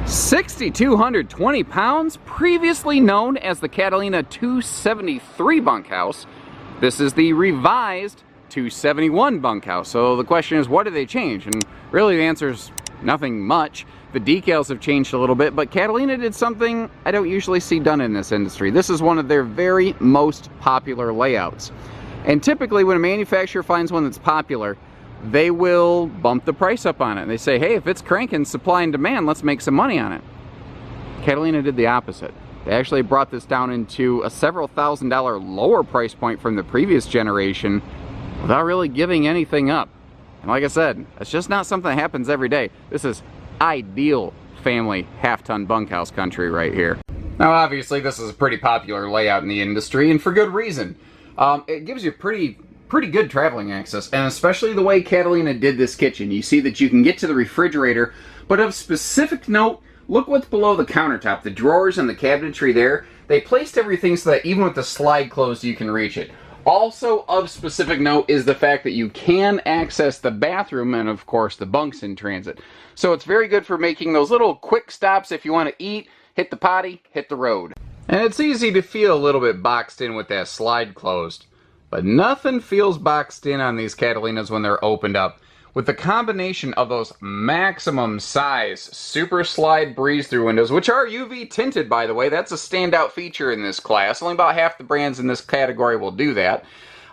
6,220 pounds, previously known as the Catalina 273 bunkhouse. This is the revised 271 bunkhouse. So the question is, what did they change? And really the answer is nothing much. The decals have changed a little bit, but Catalina did something I don't usually see done in this industry. This is one of their very most popular layouts. And typically when a manufacturer finds one that's popular, they will bump the price up on it. They say, hey, if it's cranking supply and demand, let's make some money on it. Catalina did the opposite. They actually brought this down into a several $1,000s lower price point from the previous generation without really giving anything up. And like I said, it's just not something that happens every day. This is ideal family half-ton bunkhouse country right here. Now obviously this is a pretty popular layout in the industry, and for good reason. It gives you pretty good traveling access, and especially the way Catalina did this kitchen. You see that you can get to the refrigerator, but of specific note, look what's below the countertop, the drawers and the cabinetry there. They placed everything so that even with the slide closed, you can reach it. Also of specific note is the fact that you can access the bathroom and of course the bunks in transit. So it's very good for making those little quick stops if you want to eat, hit the potty, hit the road. And it's easy to feel a little bit boxed in with that slide closed. But nothing feels boxed in on these Catalinas when they're opened up. With the combination of those maximum size super slide breeze-through windows, which are UV tinted by the way, that's a standout feature in this class. Only about half the brands in this category will do that.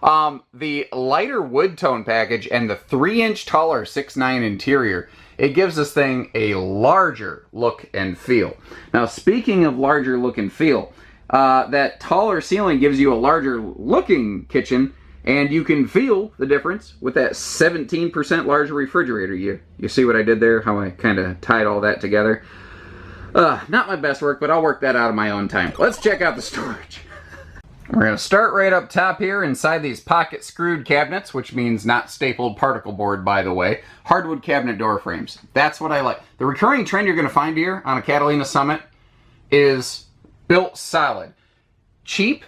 The lighter wood tone package and the 3-inch taller 6'9" interior, it gives this thing a larger look and feel. Now speaking of larger look and feel, that taller ceiling gives you a larger looking kitchen, and you can feel the difference with that 17% larger refrigerator. You see what I did there? How I kind of tied all that together? Not my best work, but I'll work that out of my own time. Let's check out the storage. We're going to start right up top here inside these pocket screwed cabinets, which means not stapled particle board, by the way. Hardwood cabinet door frames. That's what I like. The recurring trend you're going to find here on a Catalina Summit is built solid. Cheap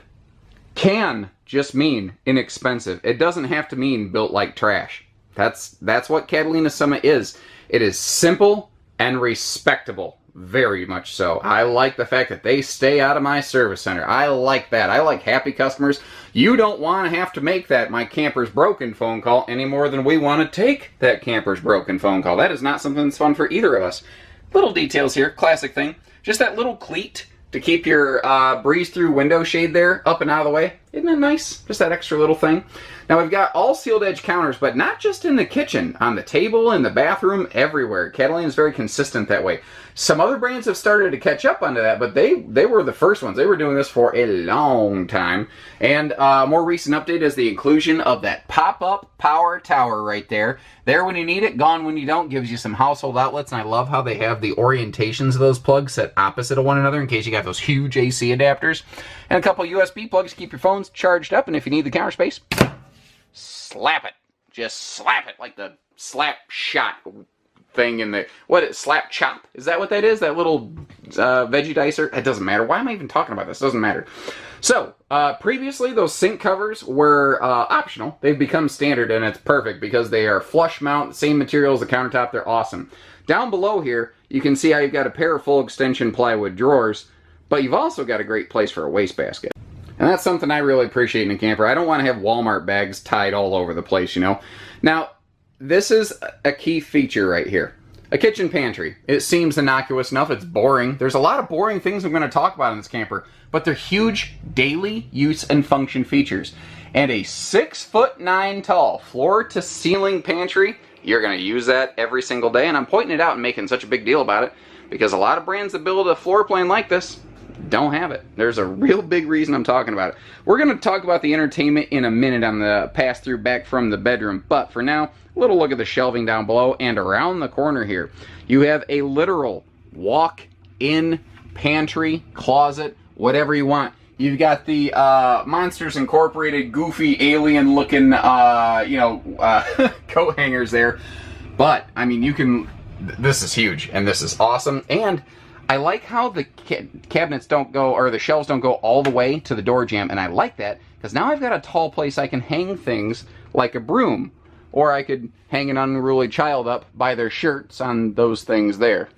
can just mean inexpensive. It doesn't have to mean built like trash. That's what Catalina Summit is. It is simple and respectable. Very much so. I like the fact that they stay out of my service center. I like that. I like happy customers. You don't want to have to make that my camper's broken phone call any more than we want to take that camper's broken phone call. That is not something that's fun for either of us. Little details here. Classic thing. Just that little cleat to keep your breeze-through window shade there up and out of the way. Isn't that nice? Just that extra little thing. Now we've got all sealed edge counters, but not just in the kitchen, on the table, in the bathroom, everywhere. Catalina is very consistent that way. Some other brands have started to catch up onto that, but they were the first ones. They were doing this for a long time. And a more recent update is the inclusion of that pop-up power tower right there. There when you need it, gone when you don't. Gives you some household outlets, and I love how they have the orientations of those plugs set opposite of one another in case you got those huge AC adapters. And a couple USB plugs to keep your phones charged up, and if you need the counter space, slap it. Just slap it like the slap shot thing in the, slap chop? Is that what that is? That little veggie dicer? It doesn't matter. Why am I even talking about this? It doesn't matter. So, previously those sink covers were optional. They've become standard, and it's perfect because they are flush mount, same material as the countertop. They're awesome. Down below here, you can see how you've got a pair of full extension plywood drawers, but you've also got a great place for a wastebasket. And that's something I really appreciate in a camper. I don't want to have Walmart bags tied all over the place, you know. Now, this is a key feature right here. A kitchen pantry. It seems innocuous enough. It's boring. There's a lot of boring things I'm going to talk about in this camper, but they're huge daily use and function features. And a 6'9" tall floor-to-ceiling pantry, you're going to use that every single day. And I'm pointing it out and making such a big deal about it because a lot of brands that build a floor plan like this don't have it. There's a real big reason I'm talking about it. We're going to talk about the entertainment in a minute on the pass-through back from the bedroom, but for now, a little look at the shelving down below, and around the corner here, you have a literal walk-in pantry, closet, whatever you want. You've got the Monsters Incorporated goofy alien-looking, coat hangers there, but, I mean, you can, this is huge, and this is awesome, and I like how the cabinets don't go, or the shelves don't go all the way to the door jamb, and I like that, because now I've got a tall place I can hang things like a broom, or I could hang an unruly child up by their shirts on those things there.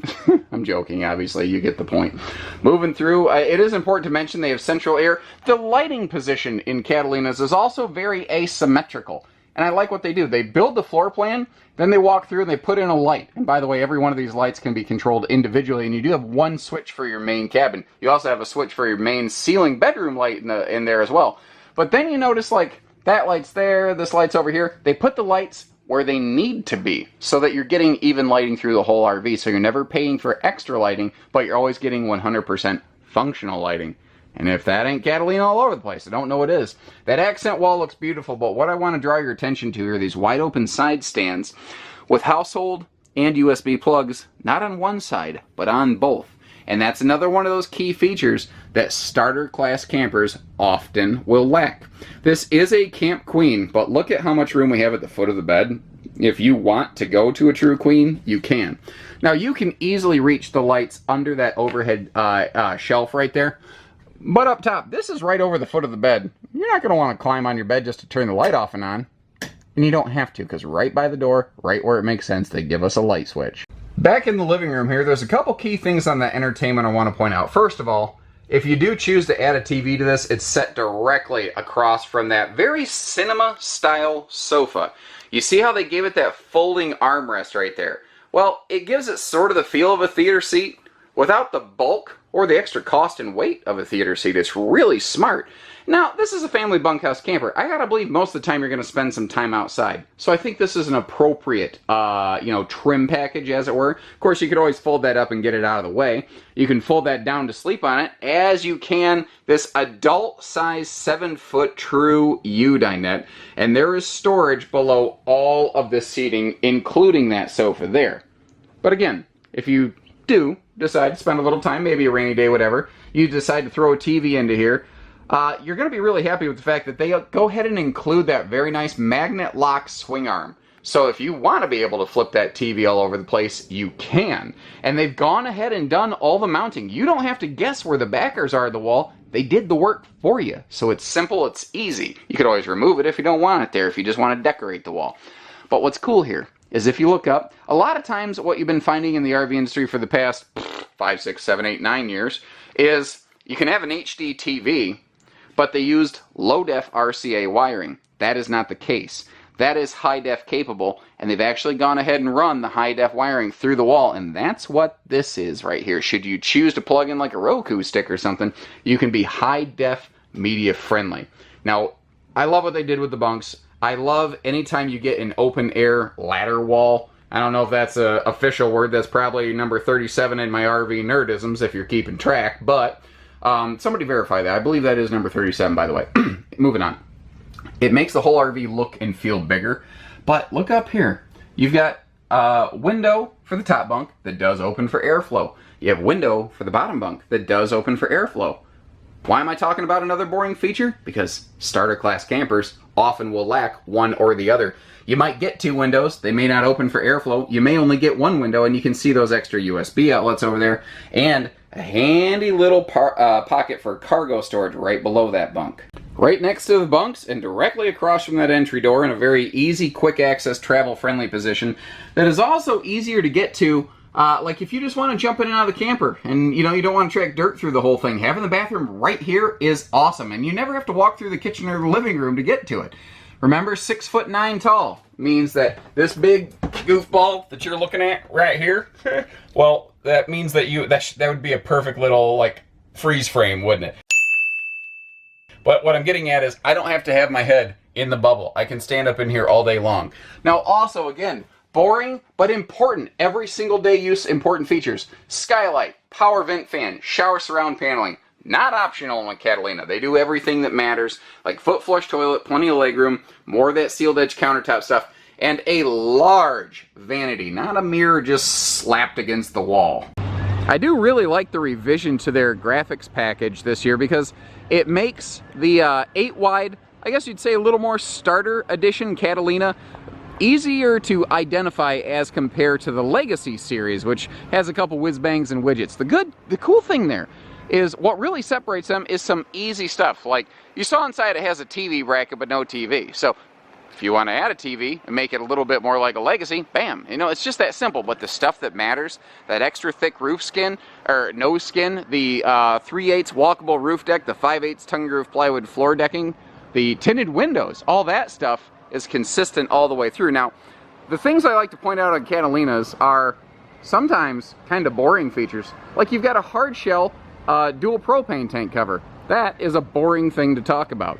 I'm joking, obviously, you get the point. Moving through, it is important to mention they have central air. The lighting position in Catalinas is also very asymmetrical. And I like what they do. They build the floor plan, then they walk through and they put in a light. And by the way, every one of these lights can be controlled individually, and you do have one switch for your main cabin. You also have a switch for your main ceiling bedroom light in there as well. But then you notice, like, that light's there, this light's over here. They put the lights where they need to be so that you're getting even lighting through the whole RV. So you're never paying for extra lighting, but you're always getting 100% functional lighting. And if that ain't Catalina all over the place, I don't know what is. That accent wall looks beautiful, but what I want to draw your attention to are these wide open side stands with household and USB plugs, not on one side, but on both. And that's another one of those key features that starter class campers often will lack. This is a Camp Queen, but look at how much room we have at the foot of the bed. If you want to go to a true queen, you can. Now you can easily reach the lights under that overhead shelf right there. But up top, this is right over the foot of the bed. You're not going to want to climb on your bed just to turn the light off and on. And you don't have to, because right by the door, right where it makes sense, they give us a light switch. Back in the living room here, there's a couple key things on the entertainment I want to point out. First of all, if you do choose to add a TV to this, it's set directly across from that very cinema-style sofa. You see how they gave it that folding armrest right there? Well, it gives it sort of the feel of a theater seat without the bulk or the extra cost and weight of a theater seat. It's really smart. Now, this is a family bunkhouse camper. I gotta believe most of the time you're gonna spend some time outside. So I think this is an appropriate, trim package, as it were. Of course, you could always fold that up and get it out of the way. You can fold that down to sleep on it, as you can this adult-size 7-foot true U-dinette. And there is storage below all of the seating, including that sofa there. But again, if you do decide to spend a little time, maybe a rainy day, whatever, you decide to throw a TV into here, you're going to be really happy with the fact that they go ahead and include that very nice magnet lock swing arm. So if you want to be able to flip that TV all over the place, you can. And they've gone ahead and done all the mounting. You don't have to guess where the backers are of the wall. They did the work for you. So it's simple, it's easy. You could always remove it if you don't want it there, if you just want to decorate the wall. But what's cool here is if you look up, a lot of times what you've been finding in the RV industry for the past 5, 6, 7, 8, 9 years is you can have an HD TV, but they used low-def RCA wiring. That is not the case. That is high-def capable, and they've actually gone ahead and run the high-def wiring through the wall, and that's what this is right here. Should you choose to plug in like a Roku stick or something, you can be high-def media friendly. Now, I love what they did with the bunks. I love anytime you get an open-air ladder wall. I don't know if that's an official word. That's probably number 37 in my RV nerdisms, if you're keeping track, but somebody verify that. I believe that is number 37, by the way. Moving on. It makes the whole RV look and feel bigger. But look up here. You've got a window for the top bunk that does open for airflow. You have a window for the bottom bunk that does open for airflow. Why am I talking about another boring feature? Because starter class campers often will lack one or the other. You might get 2 windows. They may not open for airflow. You may only get 1 window, and you can see those extra USB outlets over there. And a handy little pocket for cargo storage right below that bunk. Right next to the bunks and directly across from that entry door in a very easy, quick access, travel-friendly position that is also easier to get to. Like if you just want to jump in and out of the camper and you don't want to track dirt through the whole thing, having the bathroom right here is awesome, and you never have to walk through the kitchen or the living room to get to it. Remember, 6'9" tall means that this big goofball that you're looking at right here, well, that means that that would be a perfect little like freeze frame, wouldn't it? But what I'm getting at is I don't have to have my head in the bubble. I can stand up in here all day long. Now, also, again, boring but important. Every single day use important features. Skylight, power vent fan, shower surround paneling. Not optional in Catalina. They do everything that matters, like foot flush toilet, plenty of legroom, more of that sealed edge countertop stuff, and a large vanity, not a mirror just slapped against the wall. I do really like the revision to their graphics package this year because it makes the 8 wide, I guess you'd say a little more starter edition Catalina, easier to identify as compared to the Legacy series, which has a couple whiz bangs and widgets. The cool thing there is what really separates them is some easy stuff. Like you saw inside, it has a TV bracket but no TV. So If you want to add a TV and make it a little bit more like a Legacy, bam. You know, it's just that simple. But the stuff that matters, that extra thick roof skin, or nose skin, the 3/8 walkable roof deck, the 5/8 tongue groove plywood floor decking, the tinted windows, all that stuff is consistent all the way through. Now, the things I like to point out on Catalinas are sometimes kind of boring features. Like you've got a hard shell dual propane tank cover. That is a boring thing to talk about.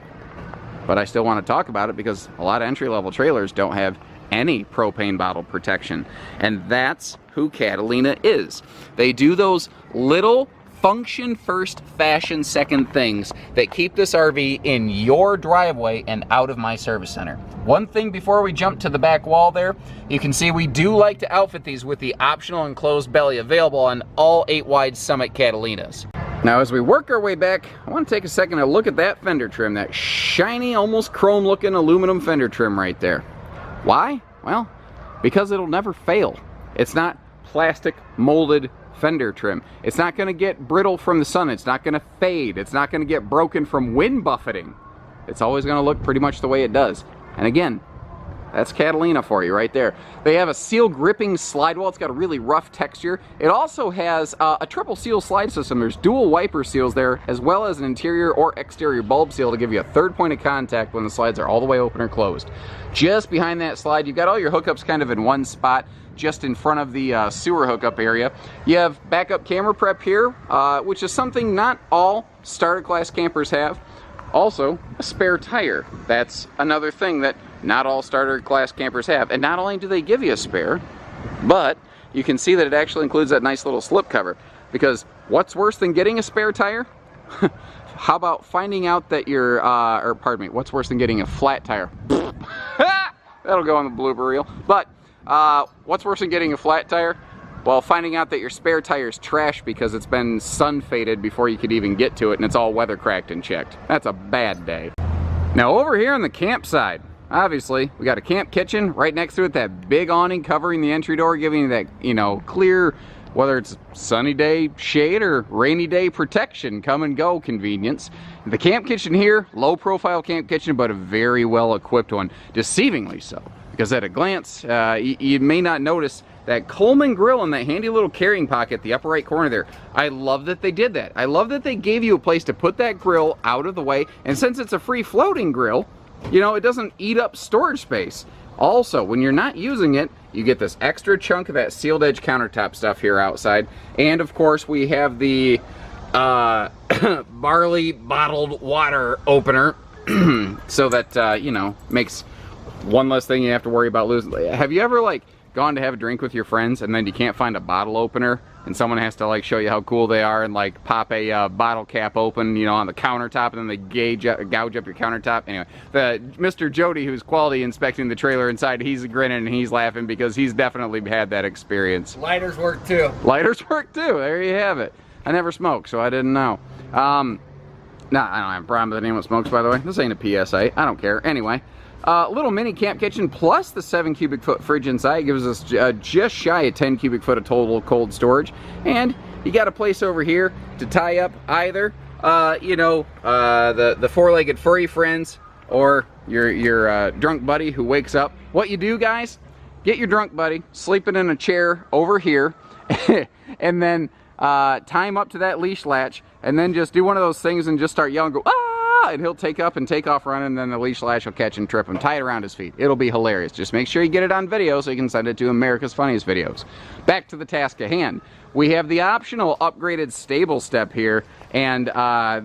But I still want to talk about it because a lot of entry-level trailers don't have any propane bottle protection. And that's who Catalina is. They do those little function first, fashion second things that keep this RV in your driveway and out of my service center. One thing before we jump to the back wall there, you can see we do like to outfit these with the optional enclosed belly available on all 8-wide Summit Catalinas. Now as we work our way back, I want to take a second to look at that fender trim, that shiny, almost chrome looking aluminum fender trim right there. Why? Well, because it'll never fail. It's not plastic molded fender trim. It's not going to get brittle from the sun. It's not going to fade. It's not going to get broken from wind buffeting. It's always going to look pretty much the way it does. And again, that's Catalina for you right there. They have a seal gripping slide wall. It's got a really rough texture. It also has a triple seal slide system. There's dual wiper seals there, as well as an interior or exterior bulb seal to give you a third point of contact when the slides are all the way open or closed. Just behind that slide, you've got all your hookups kind of in one spot, just in front of the sewer hookup area. You have backup camera prep here, which is something not all starter class campers have. Also, a spare tire. That's another thing that not all starter class campers have. And not only do they give you a spare, but you can see that it actually includes that nice little slip cover. Because what's worse than getting a spare tire? How about finding out that you're, or pardon me, what's worse than getting a flat tire? That'll go on the blooper reel. But what's worse than getting a flat tire? Well, finding out that your spare tire's trash because it's been sun faded before you could even get to it and it's all weather cracked and checked. That's a bad day. Now over here on the campside, obviously, we got a camp kitchen right next to it, that big awning covering the entry door, giving you that, you know, clear, whether it's sunny day shade or rainy day protection, come and go convenience. The camp kitchen here, low profile camp kitchen, but a very well equipped one, deceivingly so. Because at a glance, you may not notice that Coleman grill in that handy little carrying pocket, the upper right corner there. I love that they did that. I love that they gave you a place to put that grill out of the way. And since it's a free floating grill, you know, it doesn't eat up storage space. Also, when you're not using it, you get this extra chunk of that sealed edge countertop stuff here outside. And of course, we have the barley bottled water opener so that, you know, makes one less thing you have to worry about losing. Have you ever, like, gone to have a drink with your friends and then you can't find a bottle opener and someone has to like show you how cool they are and like pop a bottle cap open, you know, on the countertop, and then they gouge up your countertop? Anyway, Mr. Jody, who's quality inspecting the trailer inside, he's grinning and he's laughing because he's definitely had that experience. Lighters work too. Lighters work too. There you have it. I never smoked, so I didn't know. Nah, I don't have a problem with anyone smokes, by the way. This ain't a PSA. I don't care. Anyway. Little mini camp kitchen plus the 7 cubic foot fridge inside gives us just shy of 10 cubic foot of total cold storage. And you got a place over here to tie up either, you know, the four-legged furry friends or your drunk buddy who wakes up. What you do, guys, get your drunk buddy sleeping in a chair over here and then tie him up to that leash latch and then just do one of those things and just start yelling, go, ah! And he'll take up and take off running, and then the leash lash will catch and trip him. Tie it around his feet. It'll be hilarious. Just make sure you get it on video so you can send it to America's Funniest Videos. Back to the task at hand. We have the optional upgraded stable step here, and I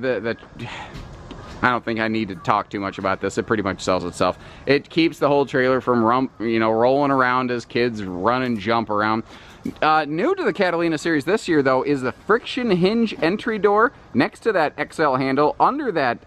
don't think I need to talk too much about this. It pretty much sells itself. It keeps the whole trailer from rolling around as kids run and jump around. New to the Catalina series this year, though, is the friction hinge entry door next to that XL handle under that,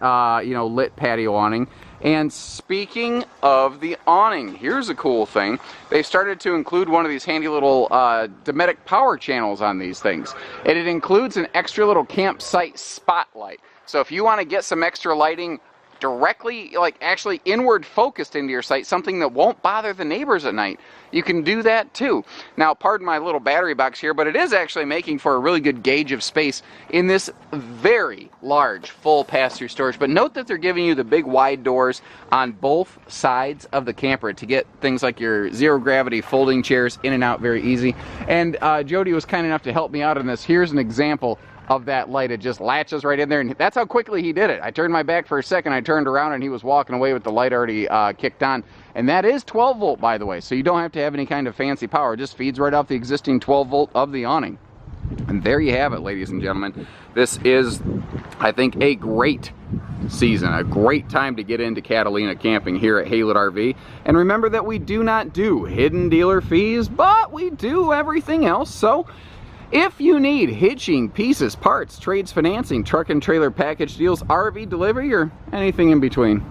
lit patio awning. And speaking of the awning, here's a cool thing. They started to include one of these handy little Dometic power channels on these things. And it includes an extra little campsite spotlight. So if you want to get some extra lighting directly, like actually inward focused into your site, something that won't bother the neighbors at night, you can do that too. Now, pardon my little battery box here, but it is actually making for a really good gauge of space in this very very large full pass-through storage, but note that they're giving you the big wide doors on both sides of the camper to get things like your zero gravity folding chairs in and out very easy. And Jody was kind enough to help me out on this. Here's an example of that light. It just latches right in there, and that's how quickly he did it. I turned my back for a second, I turned around, and he was walking away with the light already kicked on. And that is 12 volt, by the way, so you don't have to have any kind of fancy power. It just feeds right off the existing 12 volt of the awning. And there you have it, ladies and gentlemen. This is, I think, a great season, a great time to get into Catalina camping here at Haylett RV. And remember that we do not do hidden dealer fees, but we do everything else. So if you need hitching, pieces, parts, trades, financing, truck and trailer package deals, RV delivery, or anything in between,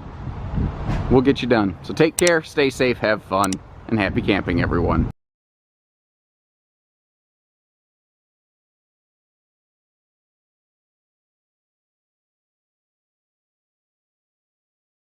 we'll get you done. So take care, stay safe, have fun, and happy camping, everyone.